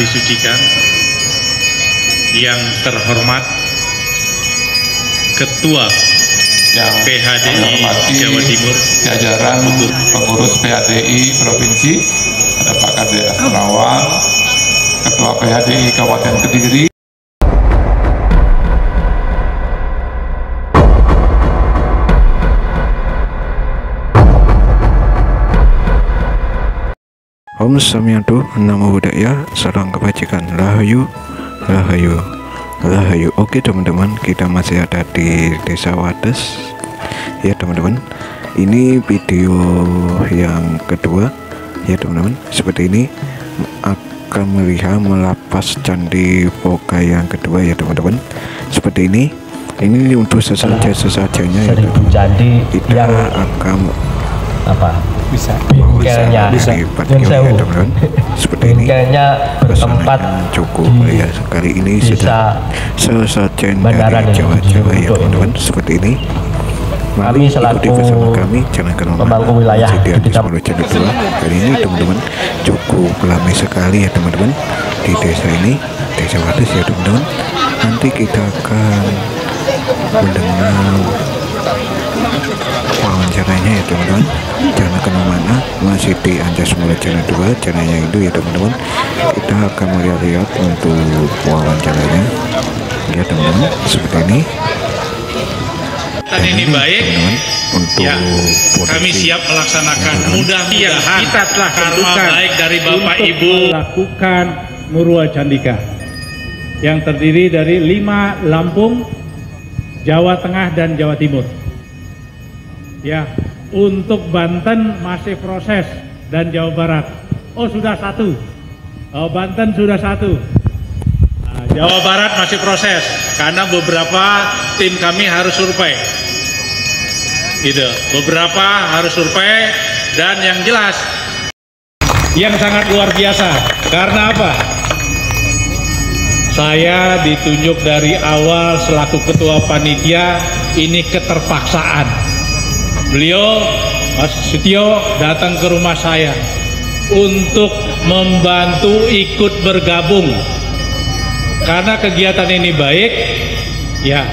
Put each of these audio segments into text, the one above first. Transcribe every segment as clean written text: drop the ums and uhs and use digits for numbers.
disucikan. Yang terhormat Ketua yang PHDI Jawa Timur, jajaran pengurus PHDI Provinsi, ada Pak Kade Astrawang, Ketua PHDI Kabupaten Kediri. Om Samyanto, Namo Buddhaya, salam kebajikan, Rahayu, Rahayu, Rahayu. Oke teman-teman, kita masih ada di Desa Wates ya teman-teman. Ini video yang kedua ya teman-teman. Seperti ini akan melihat melapas Candi Poka yang kedua ya teman-teman. Seperti ini untuk sesajanya ya teman-teman. Candi kita yang akan bisa bingkelnya seperti ini bertempat cukup ya. Kali ini sudah sesajen dari Jawa-Jawa ya teman-teman. Seperti ini kami selaku kami jangan pemangku wilayah di Desa. Kali ini teman-teman cukup ramai sekali ya teman-teman di desa ini, Desa Wates ya teman-teman. Nanti kita akan mendengar wawancaranya ya teman-teman. Jangan kemana-mana, masih di Anjas Mulai Channel 2 channelnya itu ya teman-teman. Kita akan melihat untuk wawancaranya ya teman-teman. Seperti ini. Dan ini baik teman-teman, untuk ya, kami siap melaksanakan. Mudah-mudahan kita telah karma baik dari Bapak Ibu lakukan Murwa Candika yang terdiri dari 5 Lampung, Jawa Tengah dan Jawa Timur. Ya, untuk Banten masih proses dan Jawa Barat. Oh sudah 1. Oh, Banten sudah 1. Nah, Jawa Barat masih proses karena beberapa tim kami harus survei. Gitu. Beberapa harus survei dan yang jelas yang sangat luar biasa. Karena apa? Saya ditunjuk dari awal selaku ketua panitia, ini keterpaksaan. Beliau, Mas Setio, datang ke rumah saya untuk membantu ikut bergabung. Karena kegiatan ini baik, ya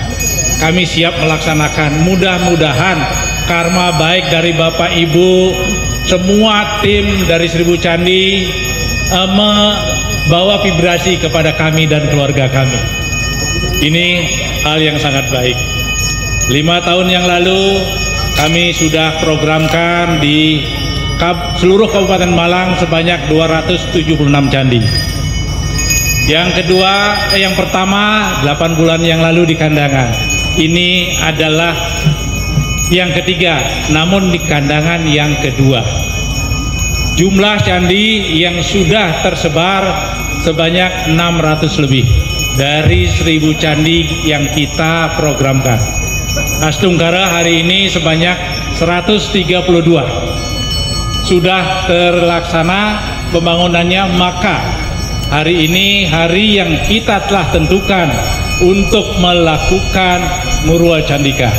kami siap melaksanakan. Mudah-mudahan karma baik dari Bapak Ibu, semua tim dari Seribu Candi membawa vibrasi kepada kami dan keluarga kami. Ini hal yang sangat baik. 5 tahun yang lalu kami sudah programkan di seluruh Kabupaten Malang sebanyak 276 candi. Yang pertama 8 bulan yang lalu di Kandangan. Ini adalah yang ketiga, namun di Kandangan yang kedua. Jumlah candi yang sudah tersebar sebanyak 600 lebih dari 1000 candi yang kita programkan. Astunggara hari ini sebanyak 132 sudah terlaksana pembangunannya, maka hari ini hari yang kita telah tentukan untuk melakukan Murwa Candika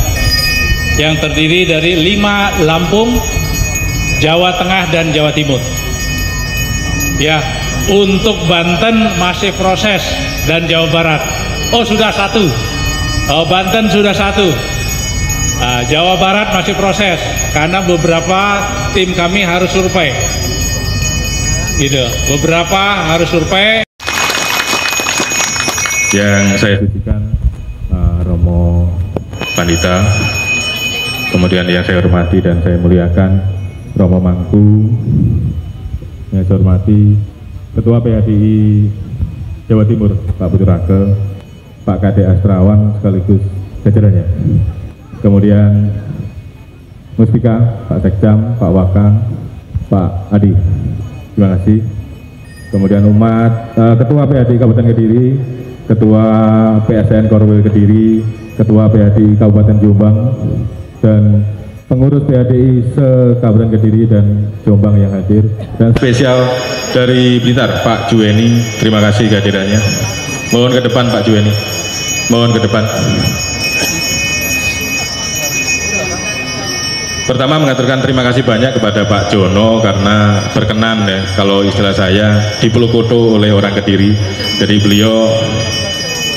yang terdiri dari 5 Lampung, Jawa Tengah dan Jawa Timur. Ya, untuk Banten masih proses dan Jawa Barat. Oh sudah 1. Oh, Banten sudah 1. Nah, Jawa Barat masih proses karena beberapa tim kami harus survei. Gitu. Beberapa harus survei. Yang saya sucikan Romo Pandita, kemudian yang saya hormati dan saya muliakan Romo Mangku, yang saya hormati Ketua PHDI Jawa Timur Pak Putrake, Pak Kade Astrawang sekaligus jajarannya, kemudian Muspika, Pak Sekjam, Pak Wakang, Pak Adi, terima kasih. Kemudian umat Ketua PHDI Kabupaten Kediri, Ketua PSN Korwil Kediri, Ketua PHDI Kabupaten Jombang, dan pengurus PHDI se-Kabupaten Kediri dan Jombang yang hadir, dan spesial dari Blitar Pak Juweni, terima kasih kehadirannya. Mohon ke depan Pak Juweni, mohon ke depan. Pertama mengaturkan terima kasih banyak kepada Pak Jono karena berkenan ya, kalau istilah saya dipeluk-peluk oleh orang Kediri. Jadi beliau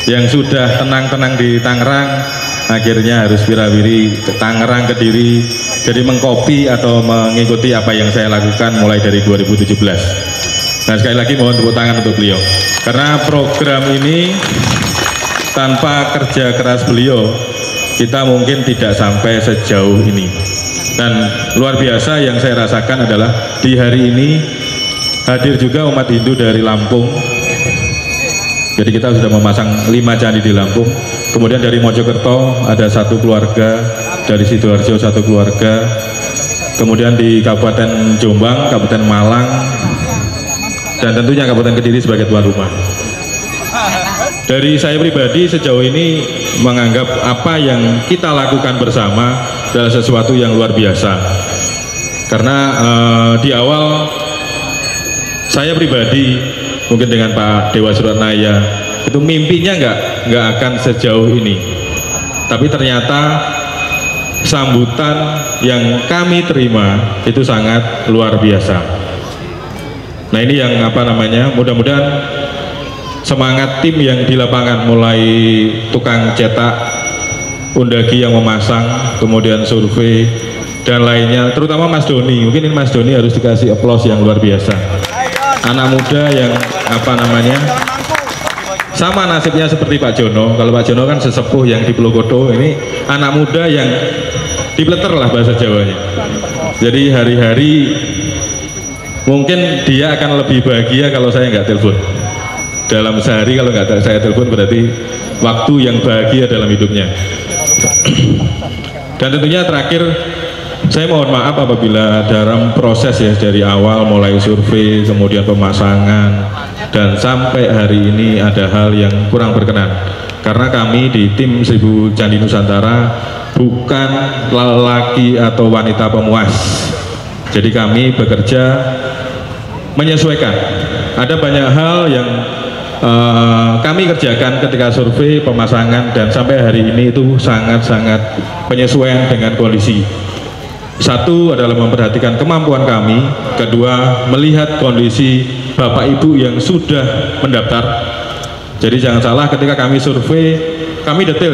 yang sudah tenang-tenang di Tangerang akhirnya harus wira-wiri ke Tangerang, Kediri, jadi mengkopi atau mengikuti apa yang saya lakukan mulai dari 2017. Nah, sekali lagi mohon tepuk tangan untuk beliau karena program ini tanpa kerja keras beliau kita mungkin tidak sampai sejauh ini. Dan luar biasa yang saya rasakan adalah di hari ini hadir juga umat Hindu dari Lampung. Jadi kita sudah memasang 5 candi di Lampung. Kemudian dari Mojokerto ada 1 keluarga, dari Sidoarjo 1 keluarga. Kemudian di Kabupaten Jombang, Kabupaten Malang, dan tentunya Kabupaten Kediri sebagai tuan rumah. Dari saya pribadi sejauh ini menganggap apa yang kita lakukan bersama adalah sesuatu yang luar biasa. Karena di awal saya pribadi mungkin dengan Pak Dewa Suratnaya itu mimpinya nggak akan sejauh ini. Tapi ternyata sambutan yang kami terima itu sangat luar biasa. Nah, ini yang mudah-mudahan semangat tim yang di lapangan, mulai tukang cetak, undagi yang memasang, kemudian survei dan lainnya, terutama Mas Doni. Mungkin ini Mas Doni harus dikasih aplaus yang luar biasa. Anak muda yang sama nasibnya seperti Pak Jono. Kalau Pak Jono kan sesepuh yang di Plogodo, ini anak muda yang dipleter lah bahasa Jawanya. Jadi hari-hari mungkin dia akan lebih bahagia kalau saya nggak telepon. Dalam sehari kalau nggak saya telepon berarti waktu yang bahagia dalam hidupnya. Dan tentunya terakhir saya mohon maaf apabila dalam proses ya dari awal mulai survei kemudian pemasangan dan sampai hari ini ada hal yang kurang berkenan, karena kami di tim 1000 Candi Nusantara bukan lelaki atau wanita pemuas. Jadi kami bekerja menyesuaikan. Ada banyak hal yang kami kerjakan ketika survei, pemasangan, dan sampai hari ini itu sangat-sangat penyesuaian dengan kondisi. Satu adalah memperhatikan kemampuan kami, kedua melihat kondisi Bapak Ibu yang sudah mendaftar. Jadi jangan salah, ketika kami survei, kami detail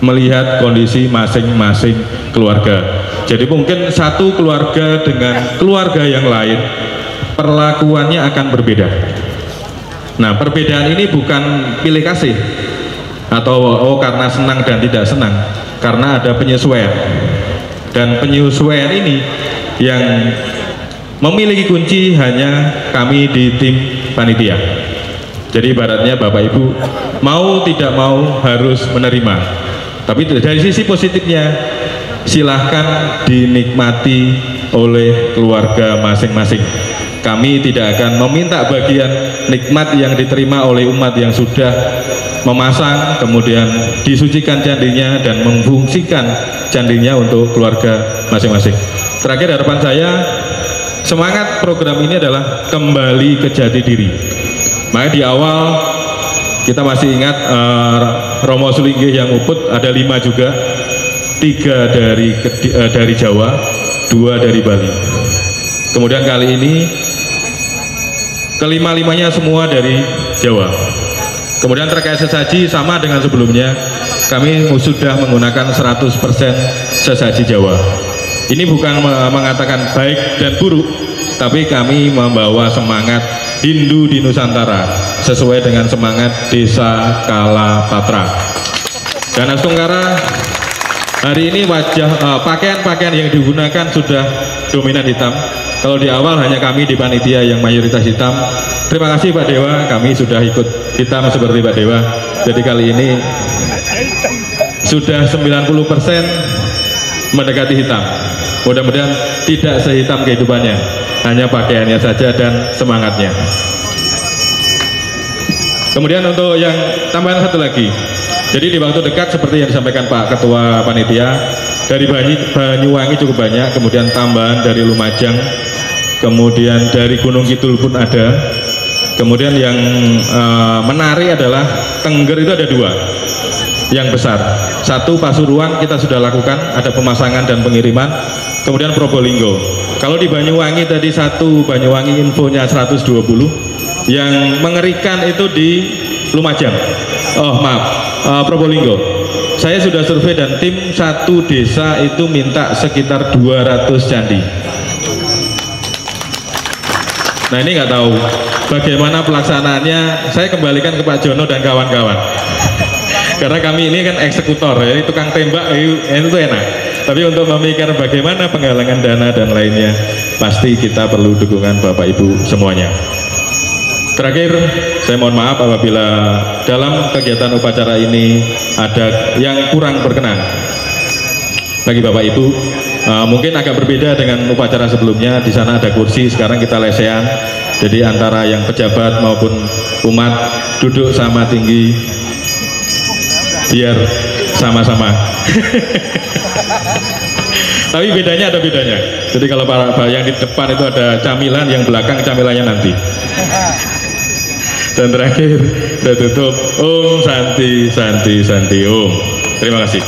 melihat kondisi masing-masing keluarga. Jadi mungkin satu keluarga dengan keluarga yang lain perlakuannya akan berbeda. Nah, perbedaan ini bukan pilih kasih atau karena senang dan tidak senang, karena ada penyesuaian. Dan penyesuaian ini yang memiliki kunci hanya kami di tim panitia. Jadi ibaratnya Bapak Ibu mau tidak mau harus menerima. Tapi dari sisi positifnya silahkan dinikmati oleh keluarga masing-masing. Kami tidak akan meminta bagian nikmat yang diterima oleh umat yang sudah memasang, kemudian disucikan candinya dan memfungsikan candinya untuk keluarga masing-masing. Terakhir, harapan saya, semangat program ini adalah kembali ke jati diri. Makanya di awal kita masih ingat Romo Sulinggih yang uput ada 5 juga, 3 dari Jawa, 2 dari Bali. Kemudian kali ini kelima-limanya semua dari Jawa. Kemudian terkait sesaji sama dengan sebelumnya, kami sudah menggunakan 100% sesaji Jawa. Ini bukan mengatakan baik dan buruk, tapi kami membawa semangat Hindu di Nusantara sesuai dengan semangat Desa Kalapatra. Dan Astungkara hari ini pakaian-pakaian yang digunakan sudah dominan hitam. Kalau di awal hanya kami di panitia yang mayoritas hitam. Terima kasih Pak Dewa, kami sudah ikut hitam seperti Pak Dewa. Jadi kali ini sudah 90% mendekati hitam. Mudah-mudahan tidak sehitam kehidupannya, hanya pakaiannya saja dan semangatnya. Kemudian untuk yang tambahan satu lagi, jadi di waktu dekat seperti yang disampaikan Pak Ketua Panitia, dari Banyuwangi cukup banyak, kemudian tambahan dari Lumajang, kemudian dari Gunung Kidul pun ada. Kemudian yang menarik adalah Tengger itu ada 2. yang besar. Satu, Pasuruan kita sudah lakukan, ada pemasangan dan pengiriman. Kemudian Probolinggo. Kalau di Banyuwangi tadi satu, Banyuwangi infonya 120. Yang mengerikan itu di Lumajang. Oh maaf, Probolinggo. Saya sudah survei dan tim satu desa itu minta sekitar 200 candi. Nah ini nggak tahu bagaimana pelaksanaannya. Saya kembalikan ke Pak Jono dan kawan-kawan. Karena kami ini kan eksekutor ya, tukang tembak itu enak. Tapi untuk memikir bagaimana penggalangan dana dan lainnya, pasti kita perlu dukungan Bapak Ibu semuanya. Terakhir, saya mohon maaf apabila dalam kegiatan upacara ini ada yang kurang berkenan. Bagi Bapak Ibu, mungkin agak berbeda dengan upacara sebelumnya. Di sana ada kursi, sekarang kita lesehan. Jadi antara yang pejabat maupun umat duduk sama tinggi, biar sama-sama. Tapi bedanya ada bedanya. Jadi kalau para yang di depan itu ada camilan, yang belakang camilannya nanti. Dan terakhir saya tutup Om Santi Santi Santi Om. Terima kasih.